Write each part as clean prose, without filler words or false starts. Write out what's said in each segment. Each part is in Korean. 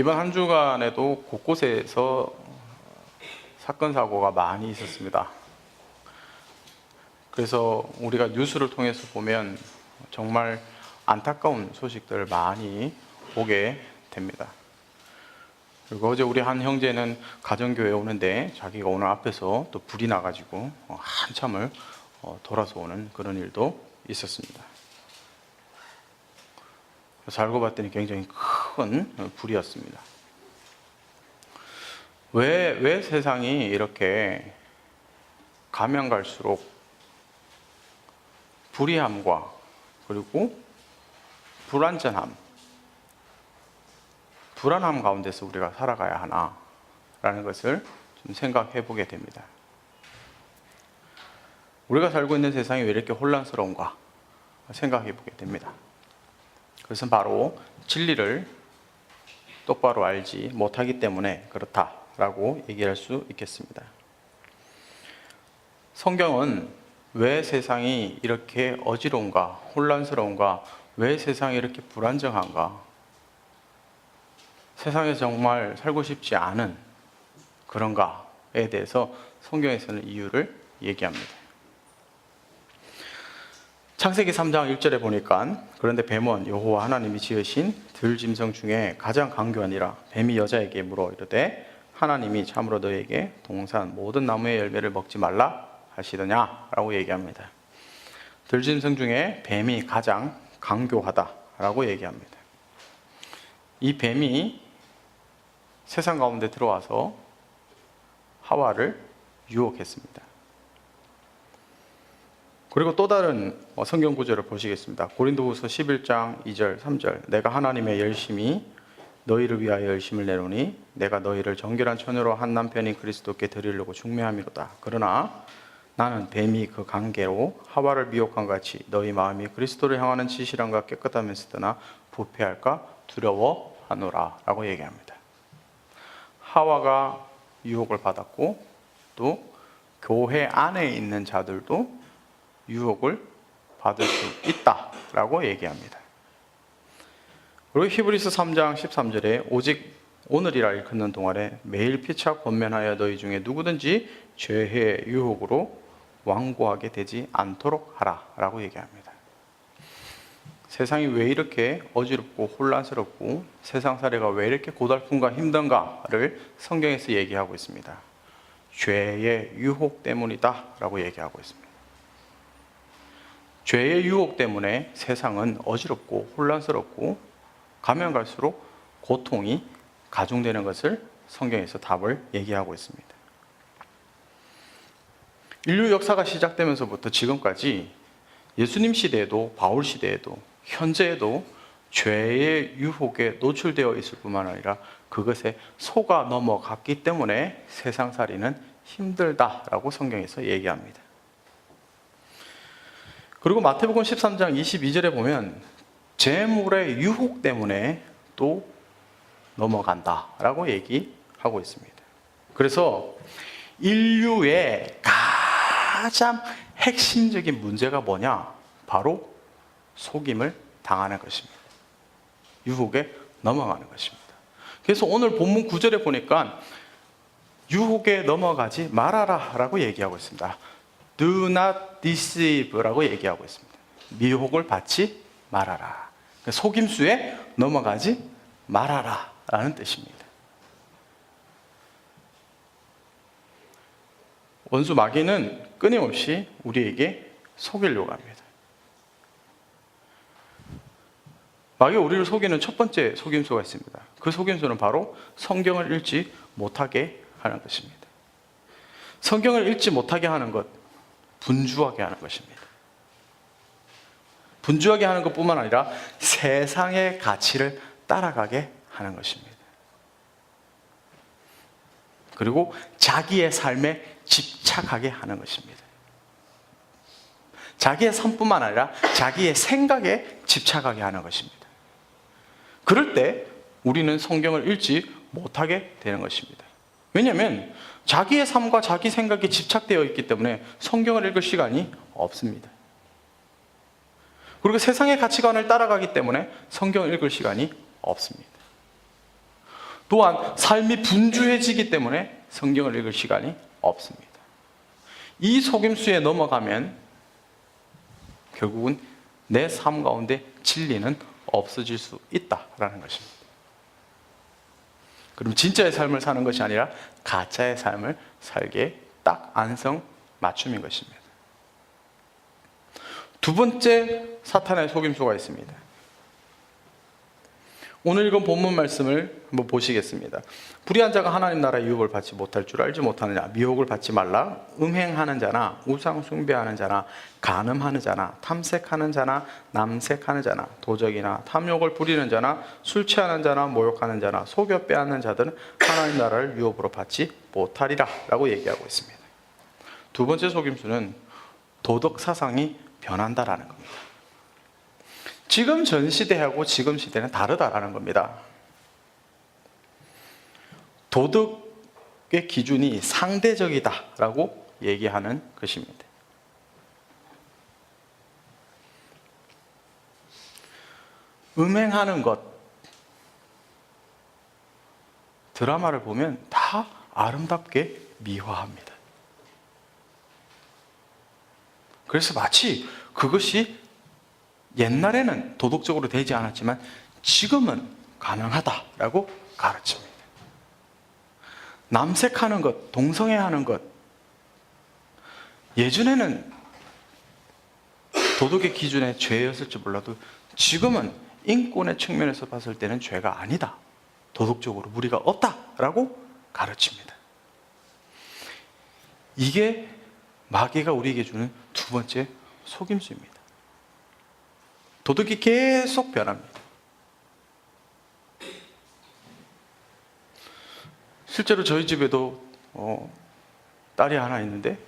이번 한 주간에도 곳곳에서 사건 사고가 많이 있었습니다. 그래서 우리가 뉴스를 통해서 보면 정말 안타까운 소식들을 많이 보게 됩니다. 그리고 어제 우리 한 형제는 가정교회에 오는데 자기가 오늘 앞에서 또 불이 나가지고 한참을 돌아서 오는 그런 일도 있었습니다. 그래서 알고 봤더니 굉장히 큰 불이었습니다. 왜 세상이 이렇게 가면 갈수록 불의함과 그리고 불완전함, 불안함 가운데서 우리가 살아가야 하나라는 것을 좀 생각해 보게 됩니다. 우리가 살고 있는 세상이 왜 이렇게 혼란스러운가 생각해 보게 됩니다. 그것은 바로 진리를 똑바로 알지 못하기 때문에 그렇다라고 얘기할 수 있겠습니다. 성경은 왜 세상이 이렇게 어지러운가, 혼란스러운가, 왜 세상이 이렇게 불안정한가, 세상에 정말 살고 싶지 않은 그런가에 대해서 성경에서는 이유를 얘기합니다. 창세기 3장 1절에 보니까 그런데 뱀은 여호와 하나님이 지으신 들짐승 중에 가장 강교하니라. 뱀이 여자에게 물어 이르되 하나님이 참으로 너에게 동산 모든 나무의 열매를 먹지 말라 하시더냐 라고 얘기합니다. 들짐승 중에 뱀이 가장 강교하다라고 얘기합니다. 이 뱀이 세상 가운데 들어와서 하와를 유혹했습니다. 그리고 또 다른 성경 구절을 보시겠습니다. 고린도후서 11장 2절 3절 내가 하나님의 열심히 너희를 위하여 열심을 내노니 내가 너희를 정결한 처녀로 한 남편인 그리스도께 드리려고 중매함이로다. 그러나 나는 뱀이 그 관계로 하와를 미혹한 같이 너희 마음이 그리스도를 향하는 진실함과 깨끗함에서 떠나 부패할까 두려워하노라 라고 얘기합니다. 하와가 유혹을 받았고 또 교회 안에 있는 자들도 유혹을 받을 수 있다라고 얘기합니다. 그리고 히브리서 3장 13절에 오직 오늘이라 일컫는 동안에 매일 피차 권면하여 너희 중에 누구든지 죄의 유혹으로 완고하게 되지 않도록 하라 라고 얘기합니다. 세상이 왜 이렇게 어지럽고 혼란스럽고 세상 살이가 왜 이렇게 고달픈가 힘든가를 성경에서 얘기하고 있습니다. 죄의 유혹 때문이다 라고 얘기하고 있습니다. 죄의 유혹 때문에 세상은 어지럽고 혼란스럽고 가면 갈수록 고통이 가중되는 것을 성경에서 답을 얘기하고 있습니다. 인류 역사가 시작되면서부터 지금까지 예수님 시대에도 바울 시대에도 현재에도 죄의 유혹에 노출되어 있을 뿐만 아니라 그것에 속아 넘어갔기 때문에 세상살이는 힘들다라고 성경에서 얘기합니다. 그리고 마태복음 13장 22절에 보면 재물의 유혹 때문에 또 넘어간다라고 얘기하고 있습니다. 그래서 인류의 가장 핵심적인 문제가 뭐냐? 바로 속임을 당하는 것입니다. 유혹에 넘어가는 것입니다. 그래서 오늘 본문 9절에 보니까 유혹에 넘어가지 말아라 라고 얘기하고 있습니다. Do not deceive 라고 얘기하고 있습니다. 미혹을 받지 말아라. 속임수에 넘어가지 말아라 라는 뜻입니다. 원수 마귀는 끊임없이 우리에게 속이려고 합니다. 마귀가 우리를 속이는 첫 번째 속임수가 있습니다. 그 속임수는 바로 성경을 읽지 못하게 하는 것입니다. 성경을 읽지 못하게 하는 것, 분주하게 하는 것입니다. 분주하게 하는 것뿐만 아니라 세상의 가치를 따라가게 하는 것입니다. 그리고 자기의 삶에 집착하게 하는 것입니다. 자기의 삶뿐만 아니라 자기의 생각에 집착하게 하는 것입니다. 그럴 때 우리는 성경을 읽지 못하게 되는 것입니다. 왜냐하면 자기의 삶과 자기 생각에 집착되어 있기 때문에 성경을 읽을 시간이 없습니다. 그리고 세상의 가치관을 따라가기 때문에 성경을 읽을 시간이 없습니다. 또한 삶이 분주해지기 때문에 성경을 읽을 시간이 없습니다. 이 속임수에 넘어가면 결국은 내 삶 가운데 진리는 없어질 수 있다라는 것입니다. 그럼 진짜의 삶을 사는 것이 아니라 가짜의 삶을 살게 딱 안성 맞춤인 것입니다. 두 번째 사탄의 속임수가 있습니다. 오늘 읽은 본문 말씀을 한번 보시겠습니다. 불의한 자가 하나님 나라의 유업을 받지 못할 줄 알지 못하느냐. 미혹을 받지 말라. 음행하는 자나 우상 숭배하는 자나 간음하는 자나 탐색하는 자나 남색하는 자나 도적이나 탐욕을 부리는 자나 술 취하는 자나 모욕하는 자나 속여 빼앗는 자들은 하나님 나라를 유업으로 받지 못하리라 라고 얘기하고 있습니다. 두 번째 속임수는 도덕 사상이 변한다라는 겁니다. 지금 전 시대하고 지금 시대는 다르다라는 겁니다. 도덕의 기준이 상대적이다라고 얘기하는 것입니다. 음행하는 것, 드라마를 보면 다 아름답게 미화합니다. 그래서 마치 그것이 옛날에는 도덕적으로 되지 않았지만 지금은 가능하다라고 가르칩니다. 남색하는 것, 동성애하는 것, 예전에는 도덕의 기준에 죄였을지 몰라도 지금은 인권의 측면에서 봤을 때는 죄가 아니다. 도덕적으로 무리가 없다라고 가르칩니다. 이게 마귀가 우리에게 주는 두 번째 속임수입니다. 도덕이 계속 변합니다. 실제로 저희 집에도 딸이 하나 있는데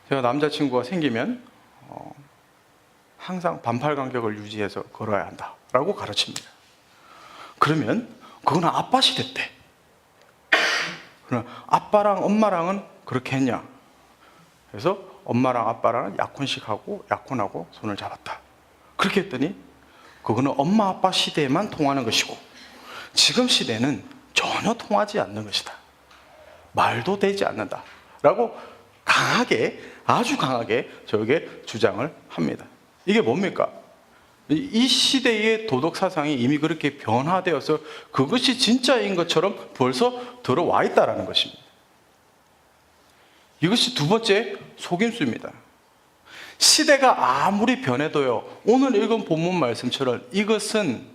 제가 남자친구가 생기면 항상 반팔 간격을 유지해서 걸어야 한다라고 가르칩니다. 그러면 그거는 아빠 시대 때. 그럼 아빠랑 엄마랑은 그렇게 했냐? 그래서 엄마랑 아빠랑 약혼식하고 약혼하고 손을 잡았다. 그렇게 했더니 그거는 엄마 아빠 시대에만 통하는 것이고 지금 시대는 전혀 통하지 않는 것이다. 말도 되지 않는다. 라고 강하게, 아주 강하게 저에게 주장을 합니다. 이게 뭡니까? 이 시대의 도덕 사상이 이미 그렇게 변화되어서 그것이 진짜인 것처럼 벌써 들어와 있다는 것입니다. 이것이 두 번째 속임수입니다. 시대가 아무리 변해도요, 오늘 읽은 본문 말씀처럼 이것은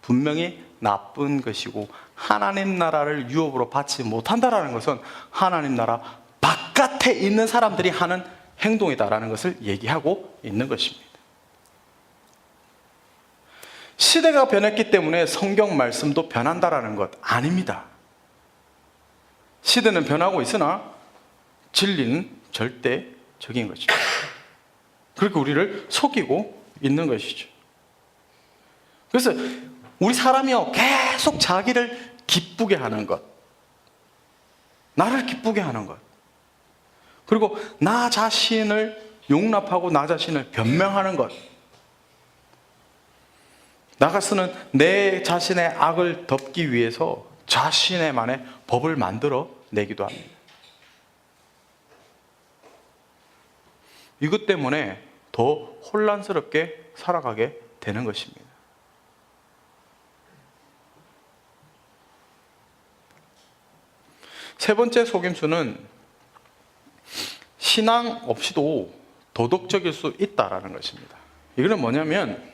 분명히 나쁜 것이고 하나님 나라를 유업으로 받지 못한다라는 것은 하나님 나라 바깥에 있는 사람들이 하는 행동이다라는 것을 얘기하고 있는 것입니다. 시대가 변했기 때문에 성경 말씀도 변한다라는 것 아닙니다. 시대는 변하고 있으나 진리는 절대적인 것입니다. 그렇게 우리를 속이고 있는 것이죠. 그래서 우리 사람이요 계속 자기를 기쁘게 하는 것, 나를 기쁘게 하는 것, 그리고 나 자신을 용납하고 나 자신을 변명하는 것, 나가서는 내 자신의 악을 덮기 위해서 자신의만의 법을 만들어 내기도 합니다. 이것 때문에 더 혼란스럽게 살아가게 되는 것입니다. 세 번째 속임수는 신앙 없이도 도덕적일 수 있다라는 것입니다. 이거는 뭐냐면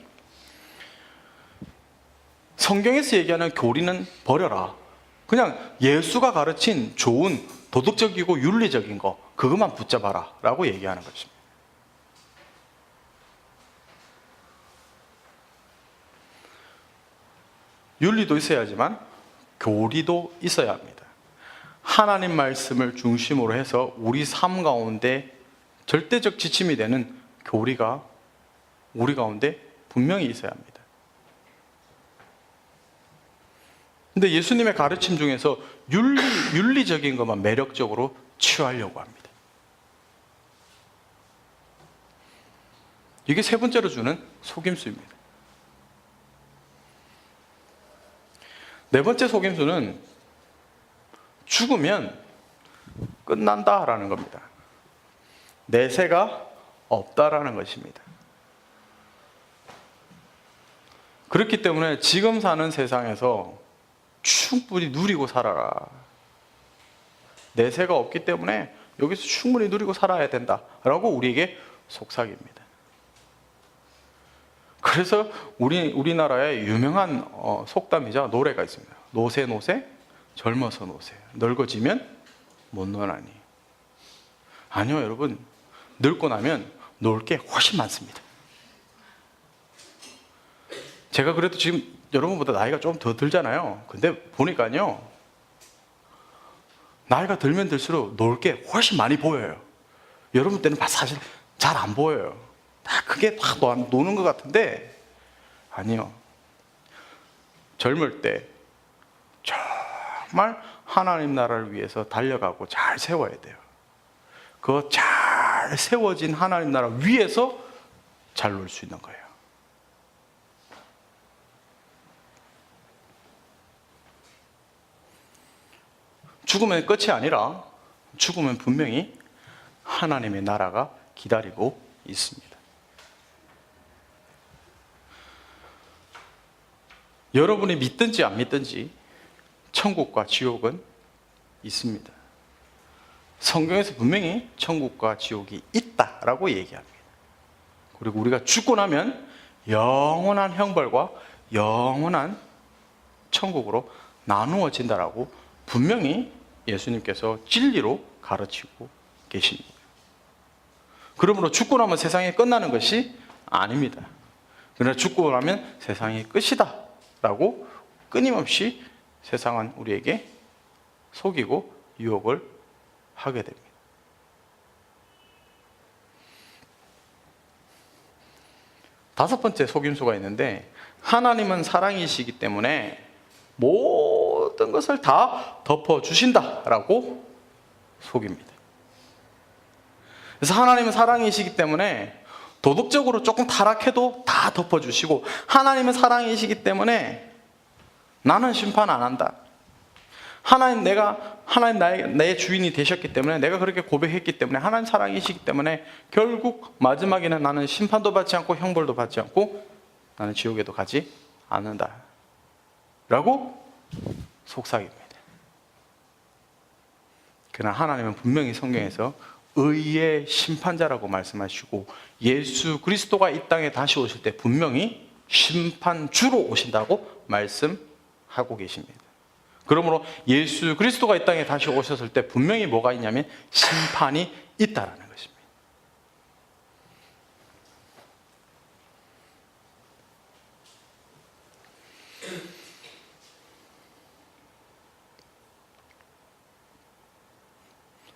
성경에서 얘기하는 교리는 버려라. 그냥 예수가 가르친 좋은 도덕적이고 윤리적인 거 그것만 붙잡아라 라고 얘기하는 것입니다. 윤리도 있어야지만 교리도 있어야 합니다. 하나님 말씀을 중심으로 해서 우리 삶 가운데 절대적 지침이 되는 교리가 우리 가운데 분명히 있어야 합니다. 근데 예수님의 가르침 중에서 윤리적인 것만 매력적으로 취하려고 합니다. 이게 세 번째로 주는 속임수입니다. 네 번째 속임수는 죽으면 끝난다라는 겁니다. 내세가 없다라는 것입니다. 그렇기 때문에 지금 사는 세상에서 충분히 누리고 살아라. 내세가 없기 때문에 여기서 충분히 누리고 살아야 된다라고 우리에게 속삭입니다. 그래서 우리나라에 유명한 속담이자 노래가 있습니다. 노세 노세 젊어서 노세 늙어지면 못 노나니. 아니요 여러분, 늙고 나면 놀 게 훨씬 많습니다. 제가 그래도 지금 여러분보다 나이가 좀 더 들잖아요. 근데 보니까요, 나이가 들면 들수록 놀 게 훨씬 많이 보여요. 여러분 때는 사실 잘 안 보여요. 다 크게 막 노는 것 같은데 아니요. 젊을 때 정말 하나님 나라를 위해서 달려가고 잘 세워야 돼요. 그 잘 세워진 하나님 나라 위에서 잘 놀 수 있는 거예요. 죽으면 끝이 아니라 죽으면 분명히 하나님의 나라가 기다리고 있습니다. 여러분이 믿든지 안 믿든지 천국과 지옥은 있습니다. 성경에서 분명히 천국과 지옥이 있다라고 얘기합니다. 그리고 우리가 죽고 나면 영원한 형벌과 영원한 천국으로 나누어진다라고 분명히 예수님께서 진리로 가르치고 계십니다. 그러므로 죽고 나면 세상이 끝나는 것이 아닙니다. 그러나 죽고 나면 세상이 끝이다 라고 끊임없이 세상은 우리에게 속이고 유혹을 하게 됩니다. 다섯 번째 속임수가 있는데, 하나님은 사랑이시기 때문에 모든 것을 다 덮어주신다라고 속입니다. 그래서 하나님은 사랑이시기 때문에 도덕적으로 조금 타락해도 다 덮어주시고, 하나님은 사랑이시기 때문에 나는 심판 안 한다. 하나님 나의 주인이 되셨기 때문에, 내가 그렇게 고백했기 때문에, 하나님 사랑이시기 때문에 결국 마지막에는 나는 심판도 받지 않고 형벌도 받지 않고 나는 지옥에도 가지 않는다 라고 속삭입니다. 그러나 하나님은 분명히 성경에서 의의 심판자라고 말씀하시고, 예수 그리스도가 이 땅에 다시 오실 때 분명히 심판주로 오신다고 말씀하고 계십니다. 그러므로 예수 그리스도가 이 땅에 다시 오셨을 때 분명히 뭐가 있냐면 심판이 있다라는 것입니다.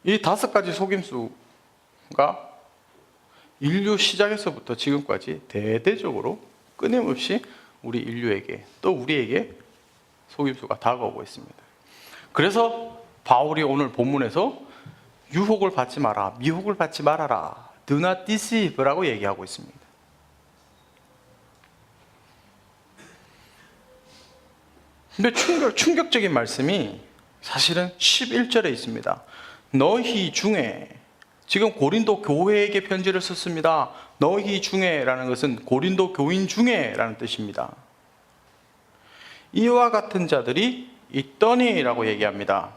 이 다섯 가지 속임수가 인류 시작에서부터 지금까지 대대적으로 끊임없이 우리 인류에게, 또 우리에게 속임수가 다가오고 있습니다. 그래서 바울이 오늘 본문에서 유혹을 받지 마라, 미혹을 받지 말아라, do not deceive라고 얘기하고 있습니다. 근데 충격적인 말씀이 사실은 11절에 있습니다. 너희 중에, 지금 고린도 교회에게 편지를 썼습니다. 너희 중에라는 것은 고린도 교인 중에라는 뜻입니다. 이와 같은 자들이 있더니라고 얘기합니다.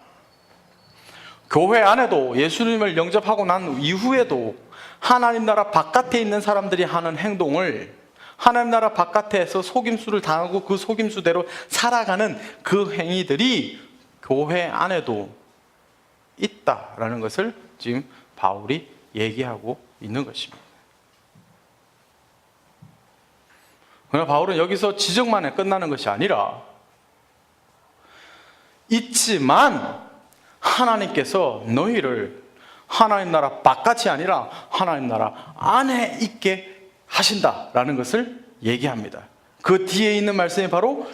교회 안에도 예수님을 영접하고 난 이후에도 하나님 나라 바깥에 있는 사람들이 하는 행동을, 하나님 나라 바깥에서 속임수를 당하고 그 속임수대로 살아가는 그 행위들이 교회 안에도 있다라는 것을 지금 바울이 얘기하고 있는 것입니다. 그러나 바울은 여기서 지적만에 끝나는 것이 아니라, 있지만 하나님께서 너희를 하나님 나라 바깥이 아니라 하나님 나라 안에 있게 하신다라는 것을 얘기합니다. 그 뒤에 있는 말씀이 바로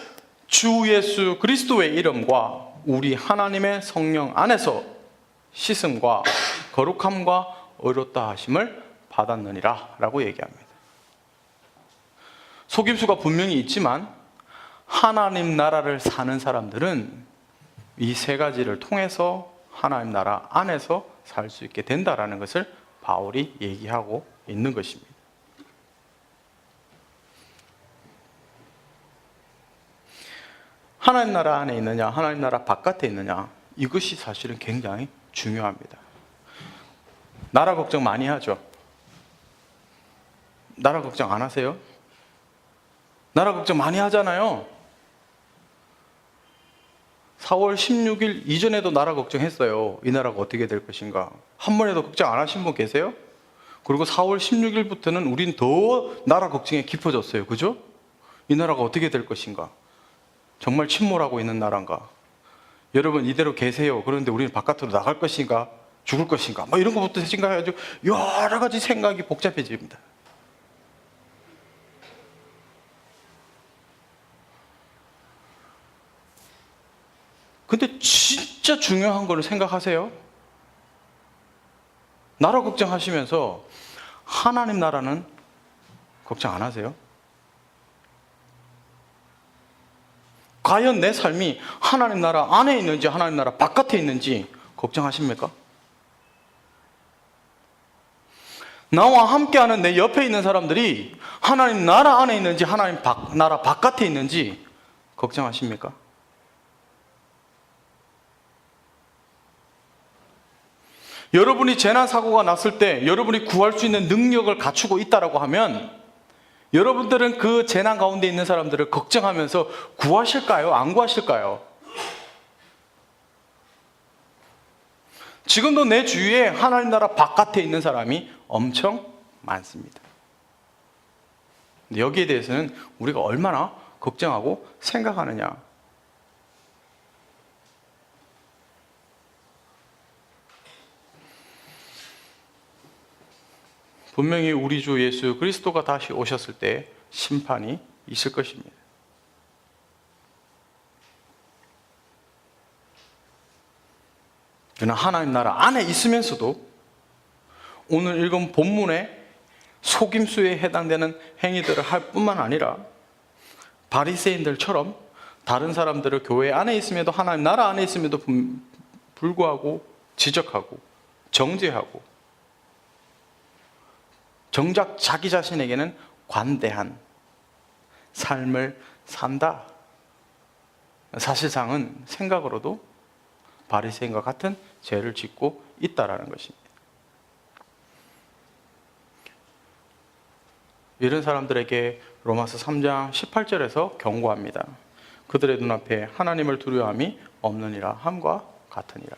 주 예수 그리스도의 이름과 우리 하나님의 성령 안에서 씻음과 거룩함과 의롭다 하심을 받았느니라 라고 얘기합니다. 속임수가 분명히 있지만 하나님 나라를 사는 사람들은 이 세 가지를 통해서 하나님 나라 안에서 살 수 있게 된다라는 것을 바울이 얘기하고 있는 것입니다. 하나님 나라 안에 있느냐, 하나님 나라 바깥에 있느냐, 이것이 사실은 굉장히 중요합니다. 나라 걱정 많이 하죠. 나라 걱정 안 하세요? 나라 걱정 많이 하잖아요. 4월 16일 이전에도 나라 걱정했어요. 이 나라가 어떻게 될 것인가. 한 번에도 걱정 안 하신 분 계세요? 그리고 4월 16일부터는 우린 더 나라 걱정에 깊어졌어요. 그죠? 이 나라가 어떻게 될 것인가. 정말 침몰하고 있는 나라인가. 여러분 이대로 계세요. 그런데 우리는 바깥으로 나갈 것인가, 죽을 것인가, 뭐 이런 것부터 생각해가지고 여러 가지 생각이 복잡해집니다. 근데 진짜 중요한 거를 생각하세요. 나라 걱정하시면서 하나님 나라는 걱정 안 하세요? 과연 내 삶이 하나님 나라 안에 있는지 하나님 나라 바깥에 있는지 걱정하십니까? 나와 함께하는 내 옆에 있는 사람들이 하나님 나라 안에 있는지 하나님 나라 바깥에 있는지 걱정하십니까? 여러분이 재난사고가 났을 때 여러분이 구할 수 있는 능력을 갖추고 있다고 하면 여러분들은 그 재난 가운데 있는 사람들을 걱정하면서 구하실까요? 안 구하실까요? 지금도 내 주위에 하나님 나라 바깥에 있는 사람이 엄청 많습니다. 근데 여기에 대해서는 우리가 얼마나 걱정하고 생각하느냐. 분명히 우리 주 예수 그리스도가 다시 오셨을 때 심판이 있을 것입니다. 그러나 하나님 나라 안에 있으면서도 오늘 읽은 본문의 속임수에 해당되는 행위들을 할 뿐만 아니라 바리새인들처럼 다른 사람들을 교회 안에 있음에도 하나님 나라 안에 있음에도 불구하고 지적하고 정죄하고 정작 자기 자신에게는 관대한 삶을 산다. 사실상은 생각으로도 바리새인과 같은 죄를 짓고 있다라는 것입니다. 이런 사람들에게 로마서 3장 18절에서 경고합니다. 그들의 눈앞에 하나님을 두려워함이 없느니라 함과 같으니라.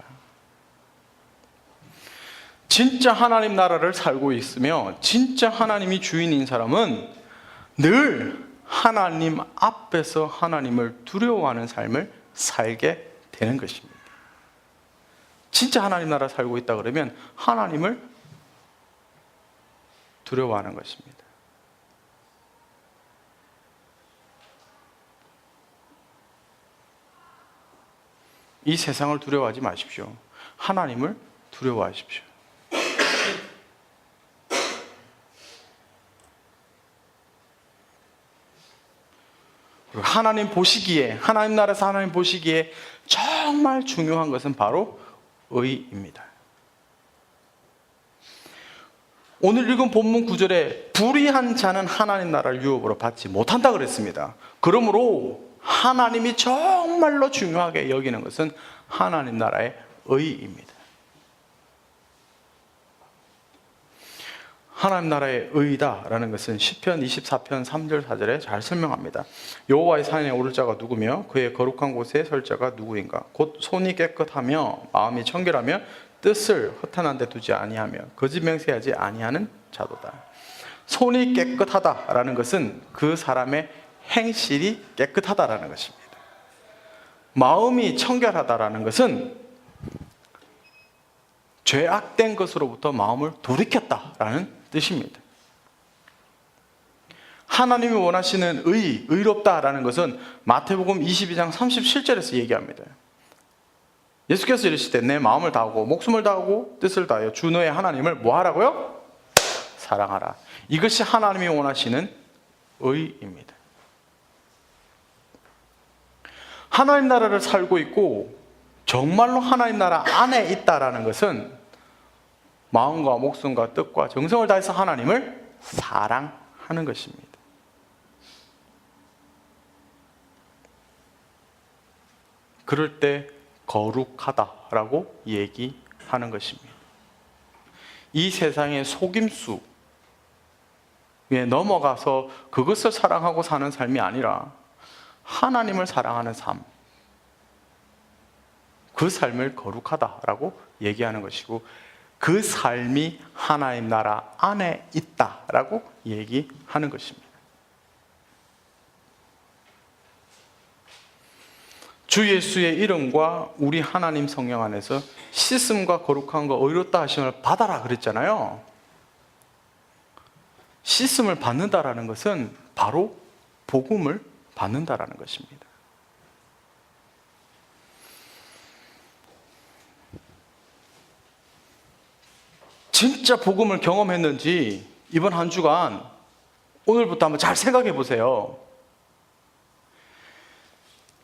진짜 하나님 나라를 살고 있으며 진짜 하나님이 주인인 사람은 늘 하나님 앞에서 하나님을 두려워하는 삶을 살게 되는 것입니다. 진짜 하나님 나라 살고 있다 그러면 하나님을 두려워하는 것입니다. 이 세상을 두려워하지 마십시오. 하나님을 두려워하십시오. 하나님 보시기에, 하나님 나라에서 하나님 보시기에 정말 중요한 것은 바로 의입니다. 오늘 읽은 본문 9절에 불의한 자는 하나님 나라를 유업으로 받지 못한다 그랬습니다. 그러므로 하나님이 정말로 중요하게 여기는 것은 하나님 나라의 의입니다. 하나님 나라의 의다라는 것은 시편 24편 3절 4절에 잘 설명합니다. 여호와의 산에 오를 자가 누구며 그의 거룩한 곳에 설 자가 누구인가? 곧 손이 깨끗하며 마음이 청결하며 뜻을 허탄한 데 두지 아니하며 거짓 맹세하지 아니하는 자도다. 손이 깨끗하다라는 것은 그 사람의 행실이 깨끗하다라는 것입니다. 마음이 청결하다라는 것은 죄악된 것으로부터 마음을 돌이켰다라는 뜻입니다. 하나님이 원하시는 의롭다라는 것은 마태복음 22장 37절에서 얘기합니다. 예수께서 이르시되 내 마음을 다하고 목숨을 다하고 뜻을 다하여 주 너의 하나님을 뭐 하라고요? 사랑하라. 이것이 하나님이 원하시는 의입니다. 하나님 나라를 살고 있고 정말로 하나님 나라 안에 있다라는 것은 마음과 목숨과 뜻과 정성을 다해서 하나님을 사랑하는 것입니다. 그럴 때 거룩하다라고 얘기하는 것입니다. 이 세상의 속임수에 넘어가서 그것을 사랑하고 사는 삶이 아니라 하나님을 사랑하는 삶, 그 삶을 거룩하다라고 얘기하는 것이고 그 삶이 하나님 나라 안에 있다라고 얘기하는 것입니다. 주 예수의 이름과 우리 하나님 성령 안에서 씻음과 거룩함과 의롭다 하심을 받아라 그랬잖아요. 씻음을 받는다라는 것은 바로 복음을 받는다라는 것입니다. 진짜 복음을 경험했는지 이번 한 주간 오늘부터 한번 잘 생각해 보세요.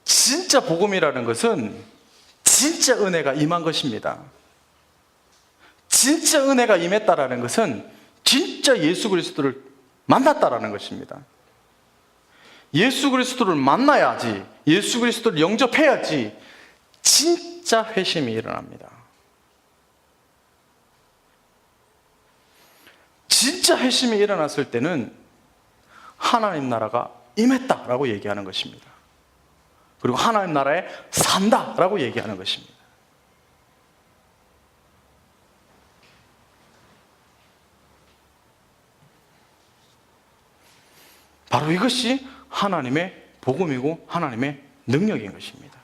진짜 복음이라는 것은 진짜 은혜가 임한 것입니다. 진짜 은혜가 임했다라는 것은 진짜 예수 그리스도를 만났다라는 것입니다. 예수 그리스도를 만나야지, 예수 그리스도를 영접해야지 진짜 회심이 일어납니다. 진짜 회심이 일어났을 때는 하나님 나라가 임했다라고 얘기하는 것입니다. 그리고 하나님 나라에 산다라고 얘기하는 것입니다. 바로 이것이 하나님의 복음이고 하나님의 능력인 것입니다.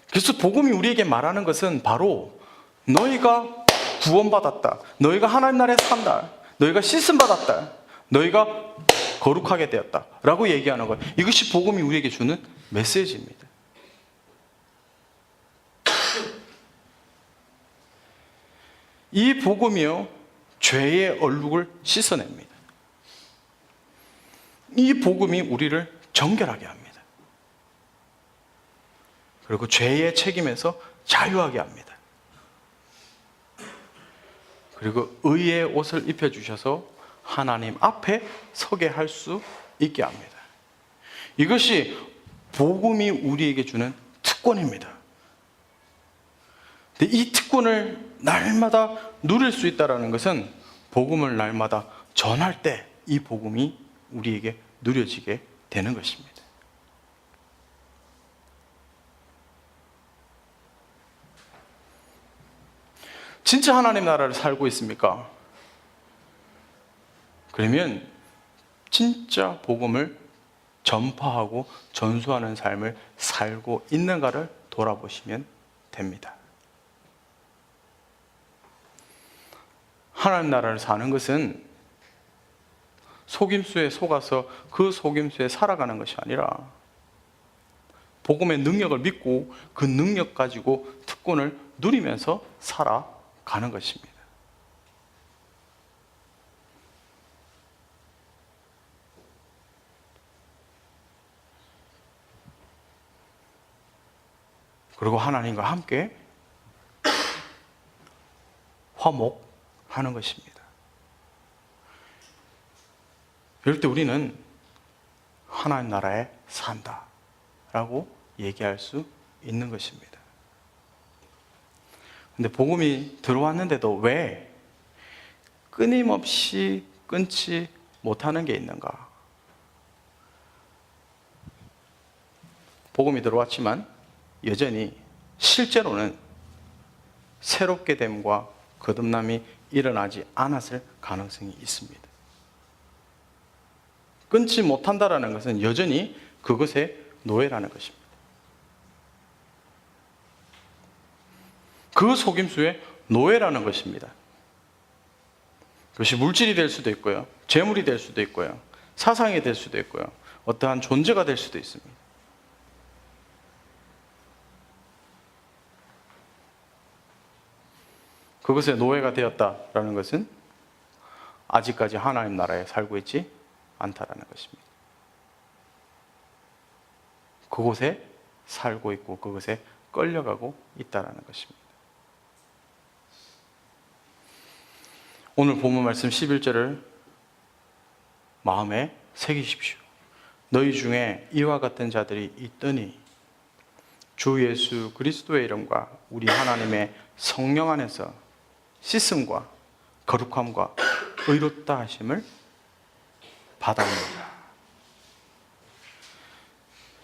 그래서 복음이 우리에게 말하는 것은 바로 너희가 구원받았다, 너희가 하나님 나라에 산다, 너희가 씻음받았다, 너희가 거룩하게 되었다 라고 얘기하는 것, 이것이 복음이 우리에게 주는 메시지입니다. 이 복음이요 죄의 얼룩을 씻어냅니다. 이 복음이 우리를 정결하게 합니다. 그리고 죄의 책임에서 자유하게 합니다. 그리고 의의 옷을 입혀주셔서 하나님 앞에 서게 할 수 있게 합니다. 이것이 복음이 우리에게 주는 특권입니다. 근데 이 특권을 날마다 누릴 수 있다는 것은 복음을 날마다 전할 때 이 복음이 우리에게 누려지게 되는 것입니다. 진짜 하나님 나라를 살고 있습니까? 그러면 진짜 복음을 전파하고 전수하는 삶을 살고 있는가를 돌아보시면 됩니다. 하나님 나라를 사는 것은 속임수에 속아서 그 속임수에 살아가는 것이 아니라 복음의 능력을 믿고 그 능력 가지고 특권을 누리면서 살아가는 것입니다. 그리고 하나님과 함께 화목하는 것입니다. 이럴 때 우리는 하나님 나라에 산다라고 얘기할 수 있는 것입니다. 근데 복음이 들어왔는데도 왜 끊임없이 끊지 못하는 게 있는가? 복음이 들어왔지만 여전히 실제로는 새롭게 됨과 거듭남이 일어나지 않았을 가능성이 있습니다. 끊지 못한다라는 것은 여전히 그것의 노예라는 것입니다. 그 속임수의 노예라는 것입니다. 그것이 물질이 될 수도 있고요, 재물이 될 수도 있고요, 사상이 될 수도 있고요, 어떠한 존재가 될 수도 있습니다. 그것의 노예가 되었다라는 것은 아직까지 하나님 나라에 살고 있지 않다라는 것입니다. 그곳에 살고 있고 그것에 끌려가고 있다라는 것입니다. 오늘 본문 말씀 11절을 마음에 새기십시오. 너희 중에 이와 같은 자들이 있더니 주 예수 그리스도의 이름과 우리 하나님의 성령 안에서 씻음과 거룩함과 의롭다 하심을 받았느니라.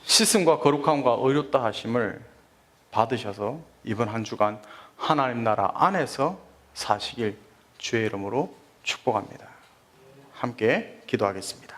씻음과 거룩함과 의롭다 하심을 받으셔서 이번 한 주간 하나님 나라 안에서 사시길 주의 이름으로 축복합니다. 함께 기도하겠습니다.